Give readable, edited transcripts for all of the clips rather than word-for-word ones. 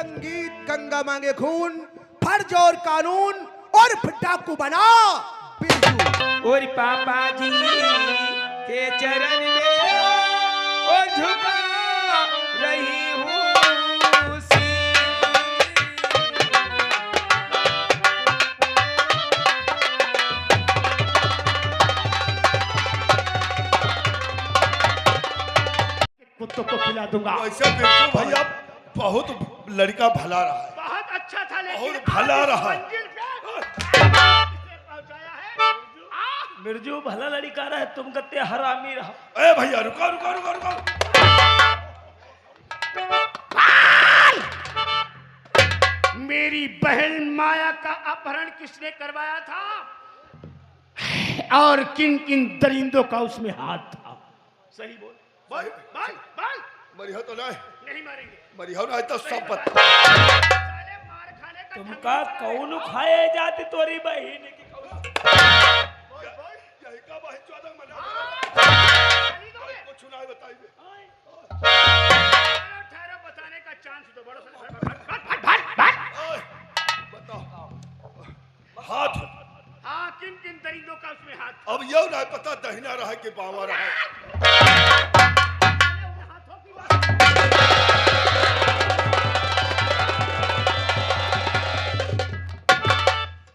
संगीत गंगा मांगे खून, फर्ज और कानून और डाकू बना बिरजू। और पापा जी के चरण में ओ झुका रही हूँ कुत्तों को खिला दूंगा। वैसे बिरजू भैया बहुत लड़का भला रहा है, बहुत अच्छा था, लेकिन बहुत भला रहा है। मंजिल पे पहुंचाया है। बिरजू भला लड़का रहे, तुम कहते हरामी रहो। ए भैया रुको रुको रुको रुको। मेरी बहन माया का अपहरण किसने करवाया था और किन किन दरिंदों का उसमें हाथ था? सही बोल, बोल बोल बोल। मरिया तो नहीं मारेंगे, मरिया नहीं तो सब बता। साले मार खाने का तुमका कौन खाए जाती तोरी बहन की यही का बहन चौदह मना कुछ ना बताइए। ठहरो, बताने का चांस दो। बड़ो बताओ हाथ। हाँ, किन किन दरिंदों का उसमें हाथ था? अब ये नहीं पता दहिना रहा कि बामा रहा। हाथों की बात।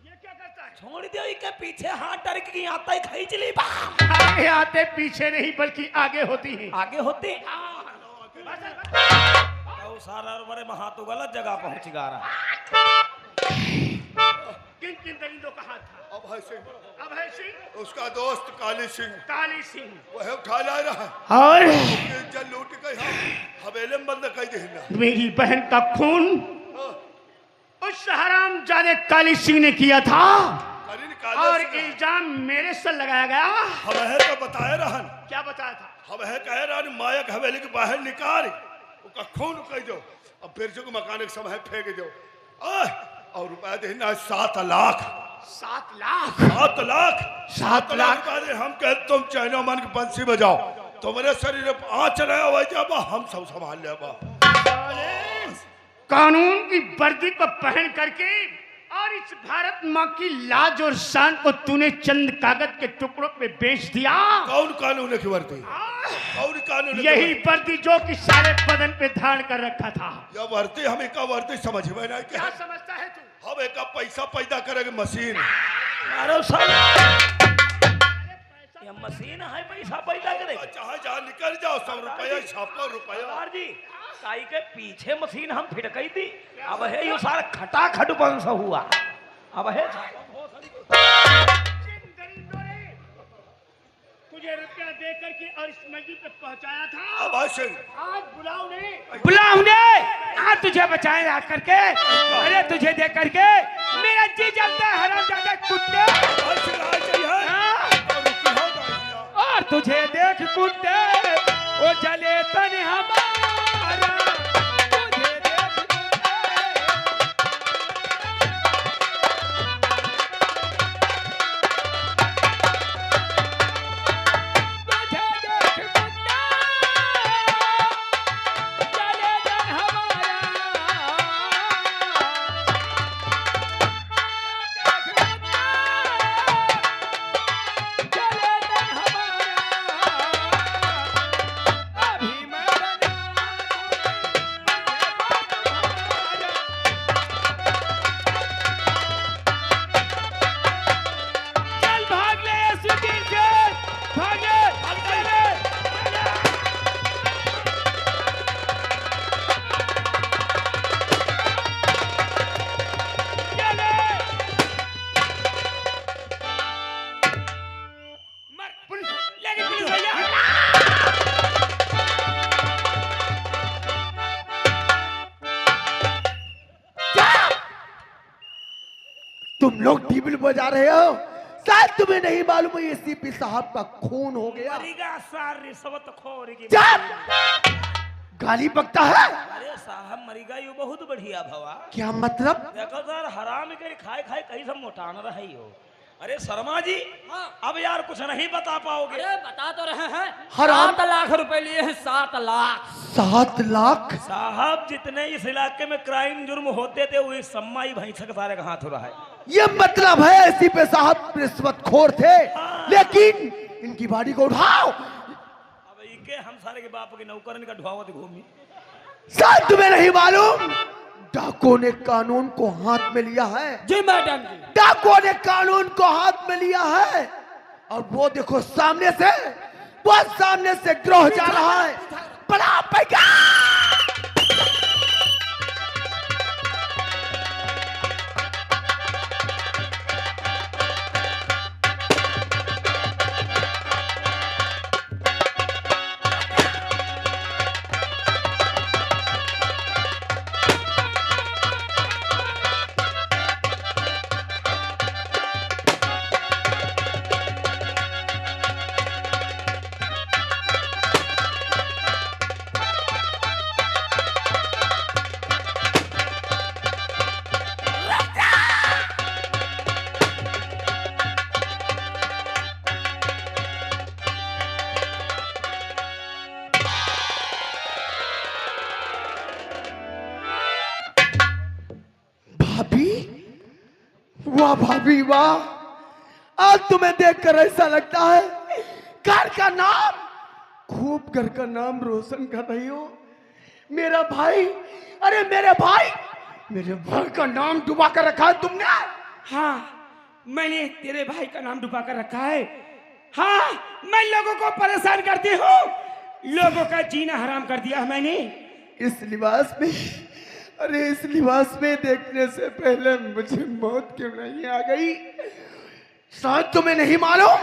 ये क्या करता है? छोड़ दियो के पीछे हाथ डर के आता ही खींच ली। आगे आते पीछे नहीं बल्कि आगे होती है। आगे होते बस, तो सारा बड़े महा तो गलत जगह पहुंच गा रहा। किन किन दरिंदों का हाथ था? अभय सिंह, अभय सिंह, उसका दोस्त काली सिंह, काली सिंह वह उठा ला रहा। और जल लूट गई, हम हवेले में बंद कर देना। मेरी बहन का खून उस हरामजादे काली सिंह ने किया था और इल्जाम मेरे से लगाया गया। हमें तो बताया रहन, क्या बताया था? हमें कह रहन माया हवेली के बाहर निकाल उसका खून कह दो, अब बिरजू को मकान के समय फेंक दो। और रुपया देना 7 लाख। 7 लाख? 7 लाख 7 लाख रुपया दे। हम कह तुम चैनो मन की बंसी बजाओ, तुम्हारे शरीर पे आँच रहे हो जब हम सब संभाल ले। कानून की वर्दी को पहन करके और इस भारत माँ की लाज और शान को तूने चंद कागज के टुकड़ों पे बेच दिया। कौन कानून की वर्दी? कौन कानून? यही वर्दी जो कि सारे बदन पे धारण कर रखा था। यह वर्दी हमें का वर्दी समझ में नहीं। क्या समझता है तू? हम एक पैसा पैदा करेंगे मशीन। अरे साला ये मशीन है पैसा पैदा करे। चाहे जहाँ निकल जाओ 100 रुपया छापो रुपया। सरदार जी ताई के पीछे मशीन हम फिट गई थी। अब है ये सारा खटाखट बंस हुआ। अब है तुझे रुपया दे करके और इस मंजिल पे पहुंचाया था। अभय सिंह, आज बुलाओ ने आज तुझे बचाए ला करके, अरे तुझे दे करके मेरा जी जलता है हरामजादे कुत्ते। और तुझे देख कुत्ते वो जले तन हमारा, तुझे देख तुम लोग टीबिल बजा रहे हो, शायद तुम्हें नहीं मालूम है सीपी साहब का खून हो गया। जा! गाली बकता है। अरे साहब मरीगा यू बहुत बढ़िया भवा। क्या मतलब? देखो सर हराम के खाए खाए कहीं सब मोटान रही हो। अरे शर्मा जी, हाँ। अब यार कुछ नहीं बता पाओगे। अरे बता तो रहे हैं, हराम। 7 लाख रुपए लिए हैं, 7 लाख। 7 लाख? साहब जितने इस इलाके में क्राइम जुर्म होते थे वही सम्माई भैंसक सारे का हाथ हो रहा है। ये मतलब है एसीपी साहब रिश्वतखोर थे, लेकिन इनकी बॉडी को उठाओ। अब इनके हम सारे के बाप के नौकरन का ढुआवत घूमी। शायद तुम्हें नहीं मालूम, डाकुओं ने कानून को हाथ में लिया है। जी मैडम जी। डाकुओं ने कानून को हाथ में लिया है, और वो देखो सामने से गिरोह जा रहा है। बड़ा पैगा। भाभी, वाह भाभी वाह, आज तुम्हें देखकर ऐसा लगता है घर का नाम, खूब घर का नाम रोशन कर रही हो। मेरा भाई, अरे मेरे भाई का नाम डुबा कर रखा है तुमने। हाँ, मैंने तेरे भाई का नाम डुबा कर रखा है। हाँ, मैं लोगों को परेशान करती हूँ, लोगों का जीना हराम कर दिया है मैंने। इस लिबास में, अरे इस लिबास में देखने से पहले मुझे मौत क्यों नहीं आ गई? शायद तुम्हें नहीं मालूम,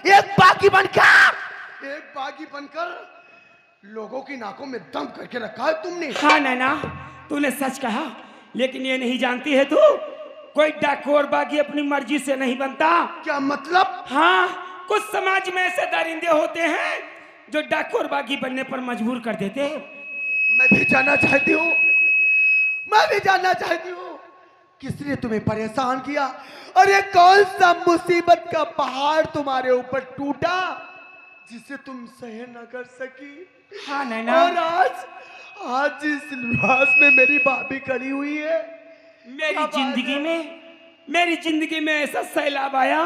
एक बागी बनकर लोगों की नाकों में दम करके रखा है तुमने। हाँ नैना, तूने सच कहा, लेकिन ये नहीं जानती है तू, कोई डाकू और बागी अपनी मर्जी से नहीं बनता। क्या मतलब? हाँ, कुछ समाज में ऐसे दरिंदे होते हैं जो डाकू और बागी बनने पर मजबूर कर देते हैं। मैं भी जानना चाहती हूँ किसने तुम्हें परेशान किया? अरे कौन सा मुसीबत का पहाड़ तुम्हारे ऊपर टूटा जिसे तुम सहन न कर सकी? हाँ नैना, और आज इस लिबास में मेरी भाभी खड़ी हुई है। मेरी जिंदगी में ऐसा सैलाब आया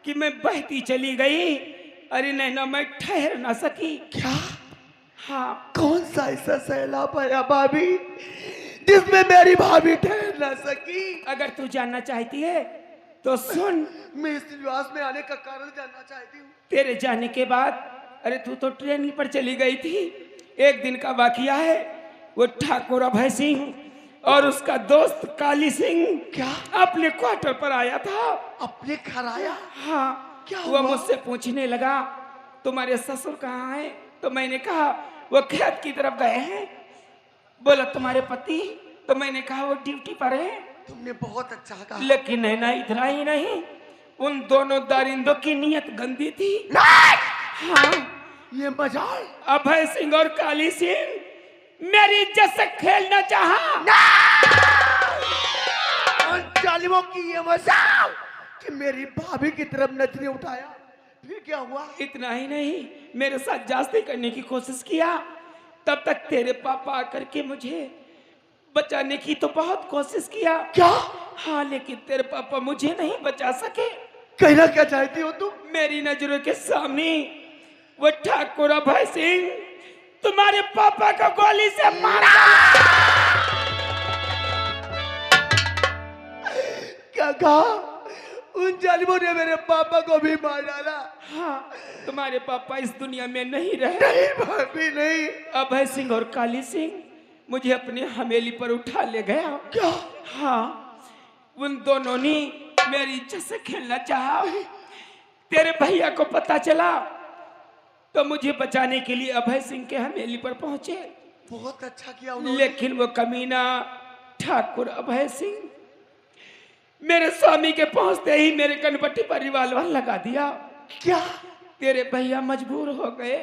कि मैं बहती चली गई। अरे नैना, मैं ठहर ना सकी। क्या? हाँ, कौन सा ऐसा सैलाब आया भाभी जिसमें मेरी भाभी ठहर ना सकी? अगर तू जानना चाहती है तो सुन। मैं इस लिबास में आने का कारण जानना चाहती हूँ। तेरे जाने के बाद, अरे तू तो ट्रेन पर चली गई थी। एक दिन का वाकया है, वो ठाकुर अभय सिंह और उसका दोस्त काली सिंह क्या अपने क्वार्टर पर आया था। अपने घर आया? हाँ, क्या वो हुआ? मुझसे पूछने लगा तुम्हारे ससुर कहाँ हैं? तो मैंने कहा वो खेत की तरफ गए हैं। बोला तुम्हारे पति? तो मैंने कहा वो ड्यूटी पर है। तुमने बहुत अच्छा कहा। लेकिन नैना, इतना ही नहीं, उन दोनों दरिंदों की नीयत गंदी थी। हाँ, ये मजाल। अभय सिंह और काली सिंह मेरी इज्जत से खेलना चाहा। उन जालिमों की ये मजाल कि मेरी भाभी की तरफ नजरें उठाया। फिर क्या हुआ? इतना ही नहीं, मेरे साथ जास्ती करने की कोशिश किया। तब तक तेरे पापा आकर के मुझे बचाने की तो बहुत कोशिश किया। क्या? हाँ, लेकिन तेरे पापा मुझे नहीं बचा सके। कहना क्या चाहती हो तुम? मेरी नजरों के सामने वो ठाकुर अभय सिंह तुम्हारे पापा को गोली से मार डाला। क्या कहा? उन जालिमों ने मेरे पापा को भी मार डाला? हाँ, तुम्हारे पापा इस दुनिया में नहीं रहे। नहीं भाभी नहीं। अभय सिंह और काली सिंह मुझे अपने हवेली पर उठा ले गया। क्या? हाँ, उन दोनों ने मेरी इज्जत से खेलना चाहा। तेरे भैया को पता चला तो मुझे बचाने के लिए अभय सिंह के हवेली पर पहुंचे। बहुत अच्छा किया उन्होंने। लेकिन वो कमीना ठाकुर अभय सिंह मेरे स्वामी के पहुंचते ही मेरे कनपट्टी पर रिवाल्वर लगा दिया। क्या? तेरे भैया मजबूर हो गए।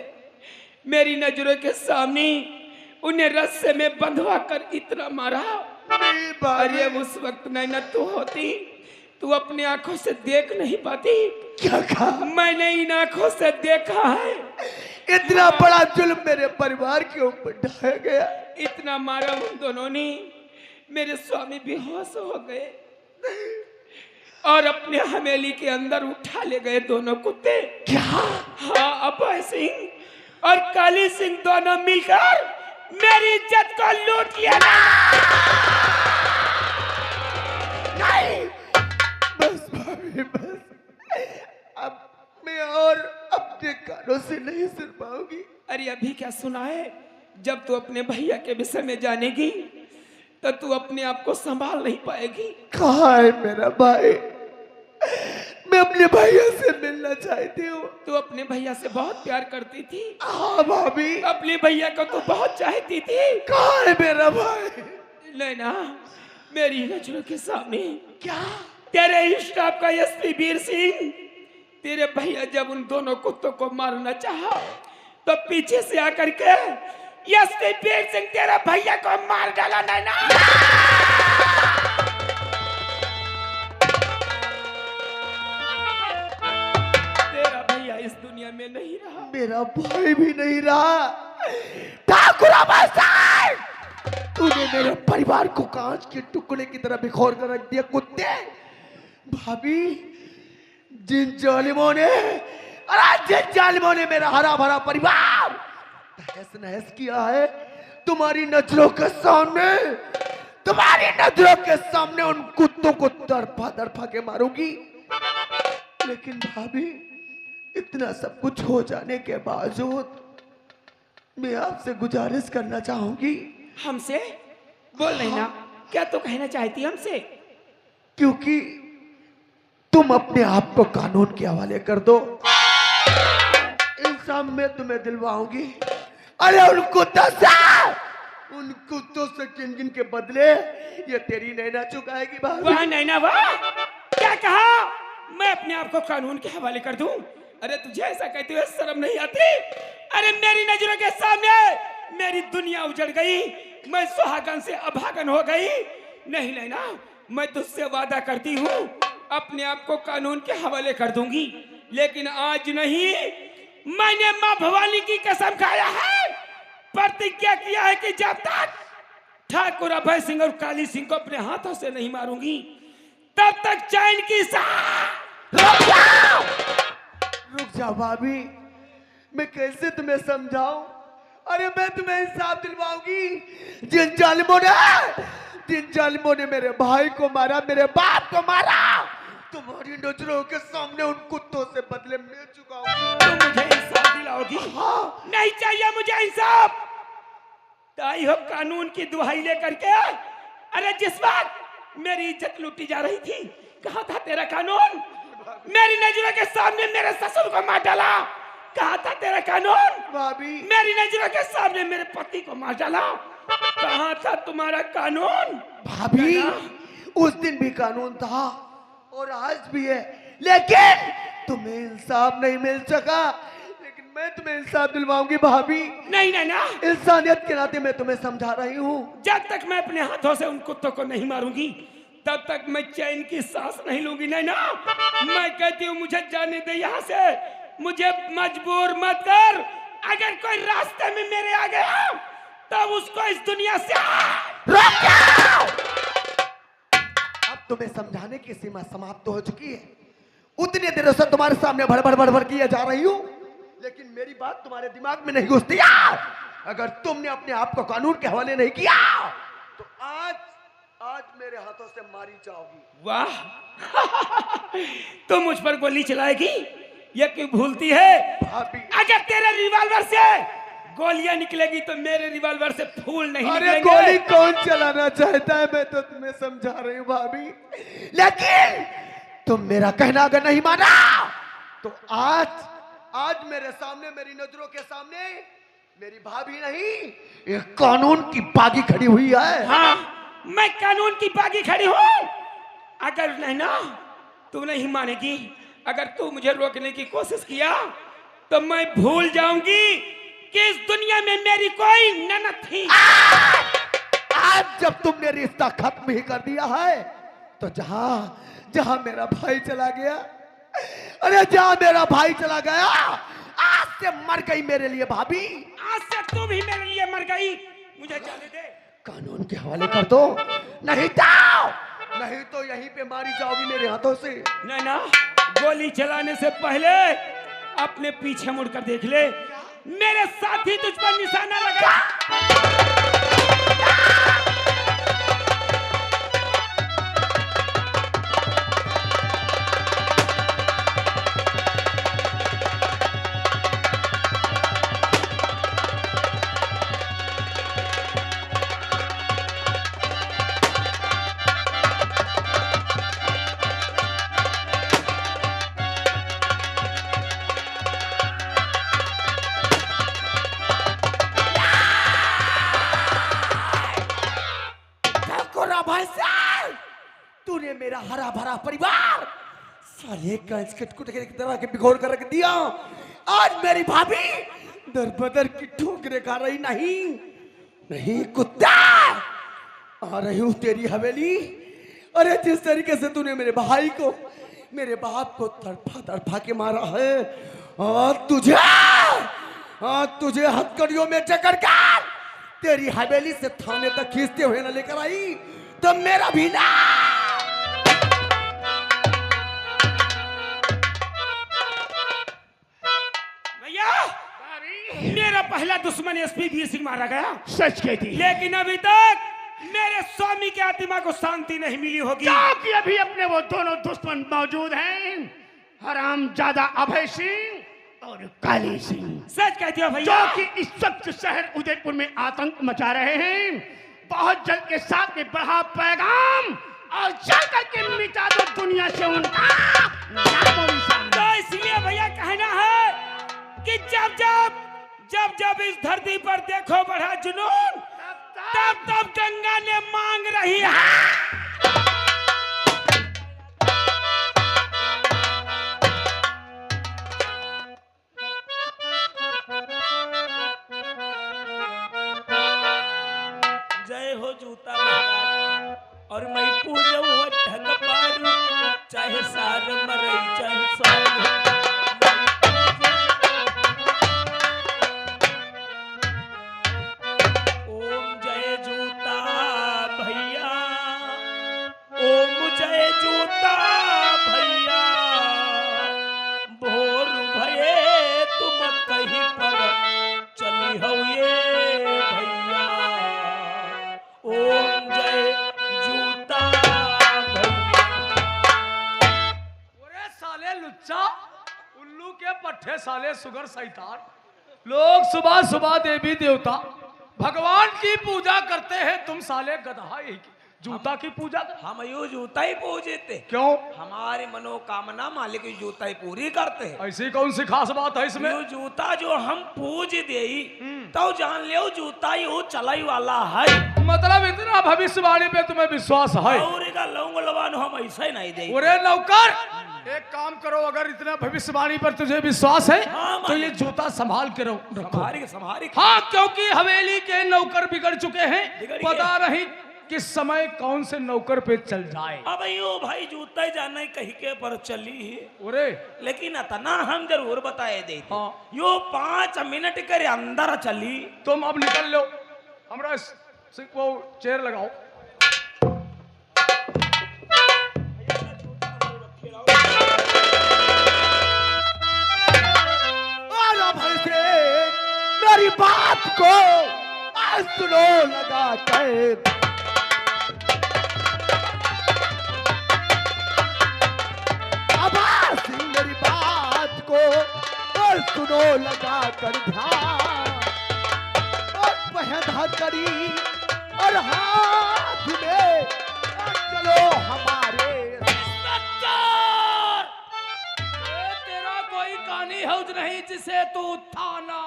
मेरी नजरों के सामने उन्हें रस्से में बंधवा कर इतना मारा। अरे उस वक्त नैना तू होती तू अपनी आंखों से देख नहीं पाती। क्या कहा? मैंने इन आंखों से देखा है। इतना बड़ा जुल्म मेरे परिवार के ऊपर ढाया गया। इतना मारा उन दोनों ने, मेरे स्वामी बेहोश हो गए और अपने हवेली के अंदर उठा ले गए दोनों कुत्ते। क्या? हाँ, अभय सिंह और काली सिंह दोनों मिलकर मेरी इज्जत को लूट लिया। नहीं, बस भाभी बस, अब मैं और अपने कानों से नहीं सुन पाऊंगी। अरे अभी क्या सुना है? जब तू अपने भैया के विषय में जानेगी तो तू अपने आप को संभाल नहीं पाएगी। कहाँ है मेरा भाई? मैं अपने भैया से मिलना चाहती हूँ। तू अपने भैया से बहुत प्यार करती थी। हाँ भाभी। अपने भैया को तू बहुत चाहती थी। कहाँ है मेरा भाई? नैना, मेरी नजरों के सामने क्या? तेरे इष्ट आपका एसपी वीर सिंह, तेरे भैया जब उन दोनों कुत्तों को मारना चाहा तो पीछे से आकर के एसपी वीर सिंह तेरा भैया को मार डाला। नैना, तेरा भैया इस दुनिया में नहीं रहा। मेरा भाई भी नहीं रहा। ठाकुर अभय सिंह, तूने मेरे परिवार को कांच के टुकड़े की तरह बिखोर कर रख दिया। कुत्ते, भाभी, जिन जालिमों ने मेरा हरा भरा परिवार तहस नहस किया है, तुम्हारी नजरों के सामने उन कुत्तों को तड़फा तड़फा के मारूंगी। लेकिन भाभी, इतना सब कुछ हो जाने के बावजूद मैं आपसे गुजारिश करना चाहूंगी। हमसे बोल नैना, क्या तू कहना चाहती हमसे? क्योंकि तुम अपने आप को कानून के हवाले कर दो, इंसाफ में तुम्हें दिलवाऊंगी। अरे उन कुत्तों से किन के बदले ये तेरी नैना चुकाएगी भाभी। वाह नैना वाह, क्या कहा? मैं अपने आप को कानून के हवाले कर दूं? अरे तुझे ऐसा कहते हुए शर्म नहीं आती? अरे मेरी नजरों के सामने मेरी दुनिया उजड़ गई, मैं सुहागन से अभागन हो गई। नहीं नैना, मैं तुझसे वादा करती हूँ अपने आप को कानून के हवाले कर दूंगी, लेकिन आज नहीं। मैंने माँ भवानी की कसम खाया है, प्रतिज्ञा किया है कि जब तक ठाकुर अभय सिंह और काली सिंह को अपने हाथों से नहीं मारूंगी तब तक चैन की सांस। रुक जाओ भाभी, मैं कैसे तुम्हें समझाऊं? अरे मैं तुम्हें इंसाफ दिलवाऊंगी। जिन जालिमों ने मेरे भाई को मारा, मेरे बाप को मारा, तुम्हारी नजरों के सामने उन कुत्तों से बदले मैं चुकाऊंगी। तुम मुझे इंसाफ दिलाओगी? हाँ। नहीं चाहिए मुझे इंसाफ। ताई हो कानून की दुहाई लेकर के। अरे जिस वक्त मेरी इज्जत लूटी जा रही थी, कहाँ था तेरा कानून? मेरी नजरों के सामने मेरे ससुर को मार डाला, कहाँ था तेरा कानून? भाभी, मेरी नजरों के सामने मेरे पति को मार डाला, कहाँ था तुम्हारा कानून? भाभी, उस दिन भी कानून था और आज भी है, लेकिन तुम्हें इंसाफ नहीं मिल सका। लेकिन मैं तुम्हें इंसाफ दिलवाऊंगी भाभी। नहीं नहीं ना, इंसानियत के नाते मैं तुम्हें समझा रही हूँ। जब तक मैं अपने हाथों से उन कुत्तों को नहीं मारूंगी तब तक मैं चैन की सांस नहीं लूंगी। नहीं ना, मैं कहती हूँ मुझे जाने दे यहाँ से, मुझे मजबूर मत कर। अगर कोई रास्ते में मेरे आ गया तब उसको इस दुनिया से अब तुम्हें समझाने की सीमा समाप्त हो चुकी है। उतने देर से तुम्हारे सामने भड़ किए जा रही हूँ, लेकिन मेरी बात तुम्हारे दिमाग में नहीं घुसती। अगर तुमने अपने आप को कानून के हवाले नहीं किया तो आज मेरे हाथों से मारी जाओगी। वाह तो मुझ पर गोली चलाएगी, ये क्यों भूलती है? भाभी, अगर तेरे रिवॉल्वर से गोलियां निकलेगी तो मेरे रिवॉल्वर से फूल नहीं अरे निकलेंगे। गोली कौन चलाना चाहता है? मैं तो तुम्हें समझा रही हूँ भाभी, लेकिन तुम मेरा कहना अगर नहीं माना तो आज मेरे सामने, मेरी नजरों के सामने मेरी भाभी नहीं, एक कानून की बागी खड़ी हुई है। हाँ, मैं कानून की बागी खड़ी हूँ। अगर नहीं ना तू नहीं मानेगी, अगर तू मुझे रोकने की कोशिश किया तो मैं भूल जाऊंगी कि इस दुनिया में मेरी कोई ननद थी। आज जब तुमने रिश्ता खत्म ही कर दिया है तो जहां मेरा भाई चला गया, अरे जहां मेरा भाई चला गया, आज से मर गई मेरे लिए भाभी। आज से तू भी मेरे लिए मर गई। मुझे जाने दे। कानून के हवाले कर दो, नहीं तो यहीं पे मारी जाओगी मेरे हाथों से। नैना, गोली चलाने से पहले अपने पीछे मुड़कर देख ले, मेरे साथी तुझ पर निशाना लगा। तूने मेरा हरा भरा परिवार साले कंस के तरह के बिखोर कर रख दिया। आज मेरी भाभी दर बदर की ठोकरें खा रही। नहीं कुत्ता, आ रही हूं तेरी हवेली। अरे जिस तरीके से तूने मेरे भाई को, मेरे बाप को तड़फा के मारा है, और तुझे हथकड़ियों में जकड़ कर तेरी हवेली से थाने तक खींचते हुए न लेकर आई तो मेरा भी ना। मेरा पहला दुश्मन एसपी वीर सिंह मारा गया। सच कहती है। लेकिन अभी तक मेरे स्वामी की आत्मा को शांति नहीं मिली होगी। क्योंकि अभी अपने वो दोनों दुश्मन मौजूद हैं, हरामजादा अभय सिंह और काली सिंह। सच कहती हो भैया। जो कि इस वक्त शहर उदयपुर में आतंक मचा रहे हैं। बहुत जल्द के साथ में बढ़ा पैगाम और चल करके मिटा दो दुनिया से उनका नामो निशान। तो इसलिए भैया कहना है कि जब इस धरती पर देखो बढ़ा जुनून, तब गंगा ने मांग रही है। जय हो जूता महाराज, और मैं पूजो ढंग पारू, चाहे सार मरई चाहे सार। उल्लू के पट्टे साले सुगर शैतान लोग सुबह सुबह देवी देवता भगवान की पूजा करते हैं, तुम साले गधा ही जूता की पूजा। हम यू जूता ही पूजते। क्यों? हमारी मनोकामना मालिक जूता ही पूरी करते हैं। ऐसी कौन सी खास बात है इसमें? यो जूता जो हम पूज दे तो जान ले जूता ही वो चलाई वाला है। मतलब इतना भविष्यवाणी पे तुम्हें विश्वास है? और लौंग लवान हम ऐसा ही नहीं दे। अरे नौकर, एक काम करो, अगर इतना भविष्यवाणी पर तुझे विश्वास है हाँ, तो ये जूता संभाल के रखो। संभारी। हाँ, क्योंकि हवेली के नौकर बिगड़ चुके हैं, बिगड़ पता नहीं किस समय कौन से नौकर पे चल जाए। अब यो भाई जूता ही जाना ही कहीं के पर चली है। अरे लेकिन इतना हम जरूर बताए दे। हाँ। यो 5 मिनट के अंदर चली। तुम अब निकल लो, हमरा वो चेयर लगाओ। मेरी बात को सुनो लगा कर, आवाज मेरी बात को सुनो लगा कर ध्यान, और पहना करी और हाथ में चलो हमारे। तेरा कोई कहानी है नहीं जिसे तू थाना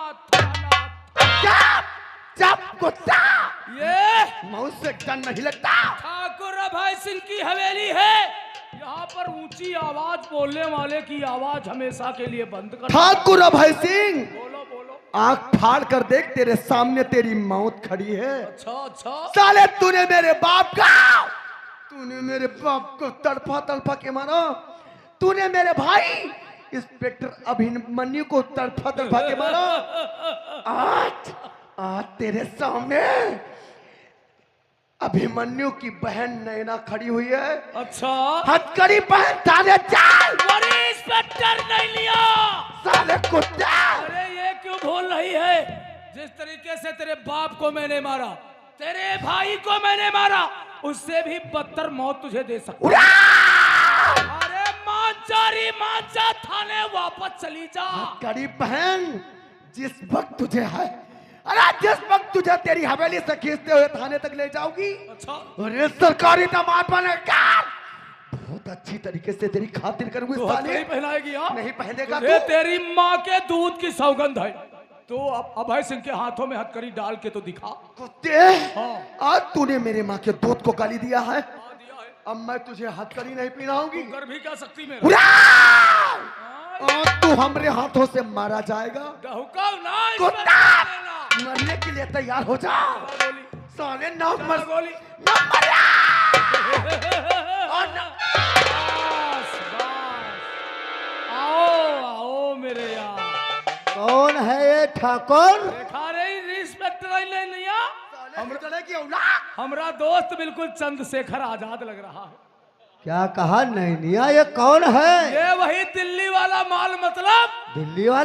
चुप कुत्ता, ये मुंह से डर नहीं लगता। ठाकुर अभय सिंह की हवेली है, यहाँ पर ऊंची आवाज बोलने वाले की आवाज हमेशा के लिए बंद कर। ठाकुर अभय सिंह, बोलो। आंख फाड़ कर देख, तेरे सामने तेरी मौत खड़ी है। अच्छा। साले तूने मेरे बाप का तूने मेरे बाप को तड़पा तड़पा के मारा। तूने मेरे भाई इंस्पेक्टर अभिमन्यु को तड़पा तड़पा के मारा। आज आज तेरे सामने अभिमन्यु की बहन नैना खड़ी हुई है। अच्छा हथकड़ी बहन थाने चल। बड़ी इंस्पेक्टर नहीं लिया। साले कुत्ता। अरे ये क्यों बोल रही है? जिस तरीके से तेरे बाप को मैंने मारा, तेरे भाई को मैंने मारा, उससे भी बदतर मौत तुझे दे सकता। उड़ा! अरे मांझा थाने वापस चली जा। हथकड़ी बहन जिस वक्त तुझे है, अरे जिस वक्त तुझे तेरी हवेली से खींचते हुए थाने तक ले जाऊंगी। अच्छा अरे सरकारी दामाद बनेगा। बहुत अच्छी तरीके से तेरी खातिर करूंगी। तू हथकड़ी पहनाएगी? हाँ नहीं पहनेगा तुझे तू। तेरी माँ के दूध की सौगंध है। तो अब अभय सिंह के हाथों में हथकड़ी डाल के तो दिखा। कुत्ते, आज तूने मेरे माँ के दूध को गाली दिया है। अब मैं तुझे हथकड़ी नहीं पहनाऊंगी। कर भी क्या सकती मेरा? उड़ा! और तू हमारे हाथों से मारा जाएगा। हुक्म ना कुत्ता, मरने के लिए तैयार हो जा। साले ना मर, गोली। ना मरा। और ना- बस, आओ आओ मेरे यार। कौन है ये ठाकुर? देखा रही इंस्पेक्टर नहीं हम चले की औलाद। हमरा दोस्त बिल्कुल चंद्रशेखर आजाद लग रहा है। क्या कहा नैनिया? ये कौन है? ये वही दिल्ली वाला माल मतलब दिल्ली वाला।